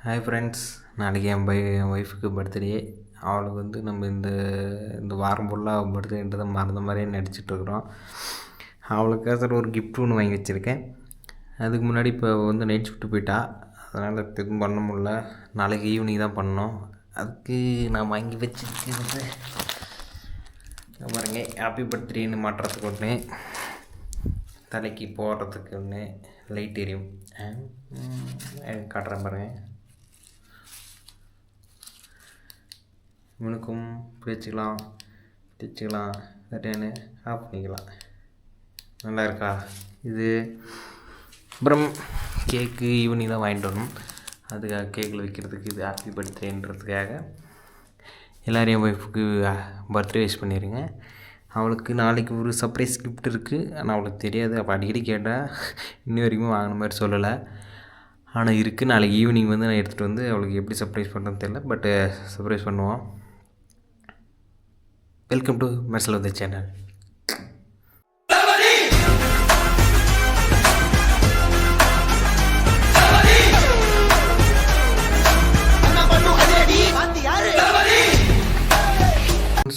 Hi friends, நாளைக்கு என் ஒய்ஃபுக்கு birthday. அவளுக்கு வந்து நம்ம இந்த வாரம் ஃபுல்லாக பர்த்டேன்றதை மறந்த மாதிரியே நடிச்சிட்ருக்குறோம். அவளுக்காக ஒரு கிஃப்ட் ஒன்று வாங்கி வச்சுருக்கேன். அதுக்கு முன்னாடி இப்போ வந்து நைட் ஷிஃப்ட்டு போயிட்டா, அதனால் எதுவும் பண்ண முடில. நாளைக்கு ஈவினிங் தான் பண்ணோம். அதுக்கு நான் வாங்கி வச்சுருக்கிறது பாருங்க, ஹாப்பி பர்த்டேன்னு மாட்டுறதுக்கு ஒன்று, தலைக்கு போடுறதுக்கு ஒன்று, லைட் எரியும் காட்டுறேன் பாருங்கள். இவனுக்கும் பிடிச்சிக்கலாம் சரியானு ஆஃப் பண்ணிக்கலாம். நல்லா இருக்கா இது? அப்புறம் கேக்கு ஈவினிங் தான் வாங்கிட்டு வரணும். அதுக்காக கேக்கில் வைக்கிறதுக்கு இது ஹாப்பி பர்த்டேன்றதுக்காக எல்லோரும் ஒய்ஃபுக்கு பர்த்டே விஷ் பண்ணிடுங்க. அவளுக்கு நாளைக்கு ஒரு சர்ப்ரைஸ் கிஃப்ட் இருக்குது, ஆனால் அவளுக்கு தெரியாது. அப்போ அடிக்கடி கேட்டால் இன்னி வரைக்கும் வாங்கின மாதிரி சொல்லலை, ஆனால் இருக்குது. நாளைக்கு ஈவினிங் வந்து நான் எடுத்துகிட்டு வந்து அவளுக்கு எப்படி சர்ப்ரைஸ் பண்ணுறதுன்னு தெரியல, பட்டு சர்ப்ரைஸ் பண்ணுவோம். Welcome to Mersal of the channel.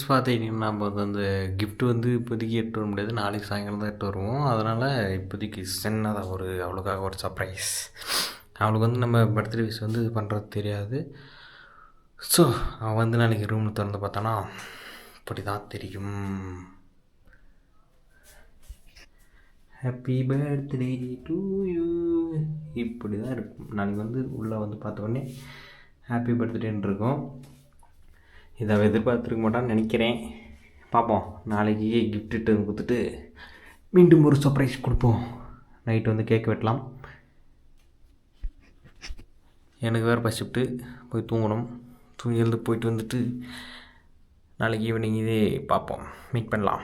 பார்த்தீங்கன்னா நம்ம அந்த கிஃப்ட்டு வந்து இப்போதைக்கு எடுத்து வர முடியாது, நாளைக்கு சாயங்காலம் தான் எடுத்து வருவோம். அதனால் இப்போதைக்கு சின்னதாக அவளுக்காக ஒரு சர்ப்ரைஸ். அவளுக்கு வந்து நம்ம பர்த்டே விஷ் வந்து பண்ணுறது தெரியாது. ஸோ அவள் வந்து நாளைக்கு ரூமில் திறந்து பார்த்தானா இப்படி தான் தெரியும். ஹாப்பி பர்த்டே டு யூ இப்படி தான் இருக்கும். நாளைக்கு வந்து உள்ளே வந்து பார்த்த உடனே ஹாப்பி பர்த்டேன்னு இருக்கும். இதை எதிர்பார்த்துருக்க மாட்டான்னு நினைக்கிறேன். பார்ப்போம். நாளைக்கு கிஃப்ட்டு கொடுத்துட்டு மீண்டும் ஒரு சர்ப்ரைஸ் கொடுப்போம். நைட்டு வந்து கேக் வெட்டலாம். எனக்கு வேறு பசிட்டு போய் தூங்கணும். எழுந்து போயிட்டு வந்துட்டு நாளைக்கு ஈவினிங் இதே பார்ப்போம், மீட் பண்ணலாம்.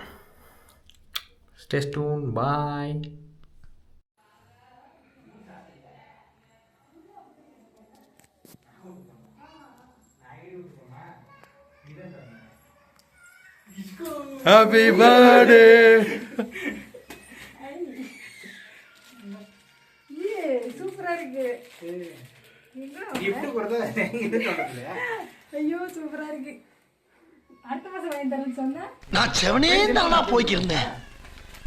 Stay tuned, bye. Happy birthday. சூப்பரா இருக்கு. ஐயோ சூப்பரா இருக்கு. அடுத்த மாசம் வாங்கி தரேன்னு சொன்னா நான் செவனே தானா போய்க்கிருந்தேன்.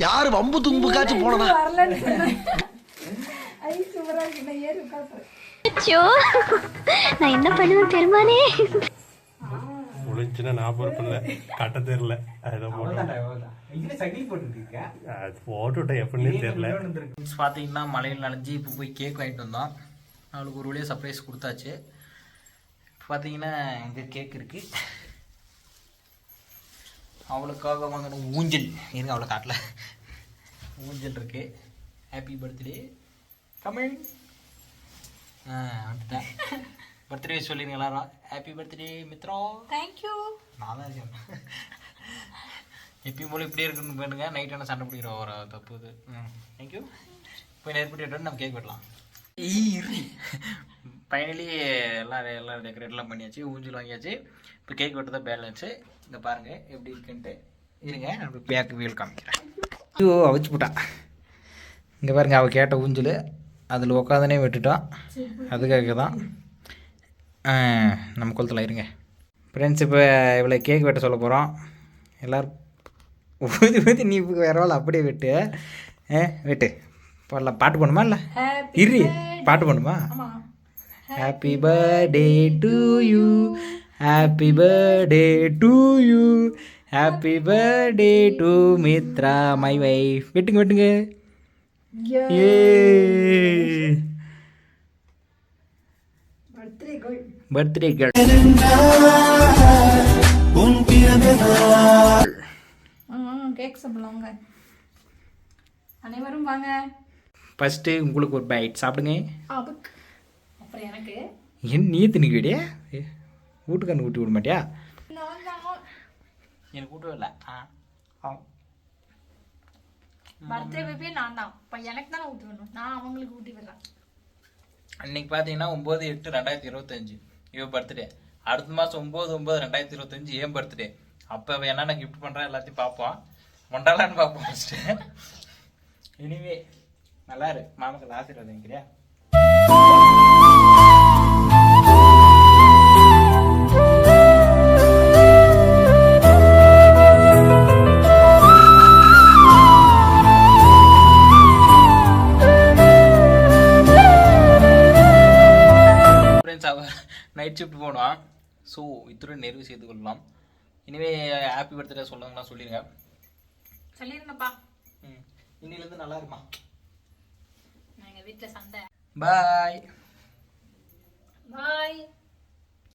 யாரு வம்பு தும்புக்காச்சும் போனதா வரலன்னு சொன்னேன். ஐ சூப்பரா இருக்கு. நான் ஏறி உட்கார்றேன். அச்சோ, நான் என்ன பண்ணுவேன் தெரியுமானே? முடிஞ்சுன்னா நான் பொறுப்பில்ல, கட்ட தெரியல. அதுதான் போட்டுவிட்டேன், எப்படின்னே தெரியல. பார்த்தீங்கன்னா மழையில் நனைஞ்சி இப்போ போய் கேக் வாங்கிட்டு வந்தோம். அவளுக்கு ஒரு வழியாக சர்ப்ரைஸ் கொடுத்தாச்சு. இப்போ பார்த்தீங்கன்னா இங்கே கேக் இருக்குது. அவளுக்காக வாங்கின ஊஞ்சல் இருங்க, அவளை காட்டல. ஊஞ்சல் இருக்குது. Happy birthday Kamal. வந்துட்டேன். பர்த்டே சொல்லிடுங்க எல்லாரும். Happy birthday Mithra. தேங்க்யூ. நான் தான் இருக்கேன். எப்பயும் போல இப்படியே இருக்குன்னு போயிடுங்க. நைட்டான சண்டை பிடிக்கிறோம் ஒரு தப்பு இது. தேங்க்யூ. போய் நெருப்பிட்டு விட்டு நம்ம கேக் வெட்டலாம். ஃபைனலி எல்லாம் டெக்கரேட்லாம் பண்ணியாச்சு, ஊஞ்சல் வாங்கியாச்சு. இப்போ கேக் வெட்ட தான் பேலன்ஸு. இங்கே பாருங்கள் எப்படி இருக்குன்ட்டு. இருங்க நம்ம பேக்கு வீல் காமிக்கிறேன். ஐயோ அவிச்சு போட்டா. இங்கே பாருங்கள், அவள் கேட்ட ஊஞ்சல் அதில் உட்காந்துனே விட்டுட்டோம். அதுக்காக தான் நம்ம குளத்தில். இருங்க ஃப்ரெண்ட்ஸ், இப்போ இவ்வளோ கேக் வெட்ட சொல்ல போகிறோம். எல்லோரும் ஊதி நீ வேறு அப்படியே வெட்டு. வெட்டு பாடலாம். பாட்டு பண்ணுமா இல்லை இரு, பாட்டு பண்ணுமா? Happy birthday to you, happy birthday to you, happy birthday to Mithra my wife. வெட்டுங்க. A birthday girl. கேக் சாப்பிடலாங்க. அனைவரும் வாங்க. ஃபஸ்ட்டு உங்களுக்கு ஒரு பைட் சாப்பிடுங்க. அப்புறம் எனக்கு என் நீ திணிக்க விடியா? வீட்டுக்காரனு ஊட்டி விட மாட்டியா? எனக்கு ஊட்ட இல்லை. பர்த்டே பேபி நான் தான். இப்போ எனக்கு தானே ஊட்டி விடணும். நான் அவங்களுக்கு ஊட்டி விடுறேன். அன்றைக்கி பார்த்தீங்கன்னா 9/8/2025 இவன் பர்த்டே. அடுத்த மாதம் 9/9/2025 ஏன் பர்த்டே. அப்போ என்னென்ன கிஃப்ட் பண்ணுறேன் எல்லாத்தையும் பார்ப்போம். மொண்டாலான்னு பார்ப்போம் ஃபஸ்ட்டு. இனிமே நல்லா இருக்கு. மாமாக்கு ஆசீர்வாதம் வைக்கிறியா? நைட் ஷிஃப்ட் போகணும். ஸோ இத்துடன் நிறைவு செய்து கொள்ளலாம். இனிமேல் ஹாப்பி பர்த்டே சொல்லுங்கலாம் சொல்லிடுங்க. சொல்லிருங்கப்பா. இன்னிலேருந்து நல்லா இருக்குமா? எங்கள் வீட்டில் சண்டை. பாய். பாய்.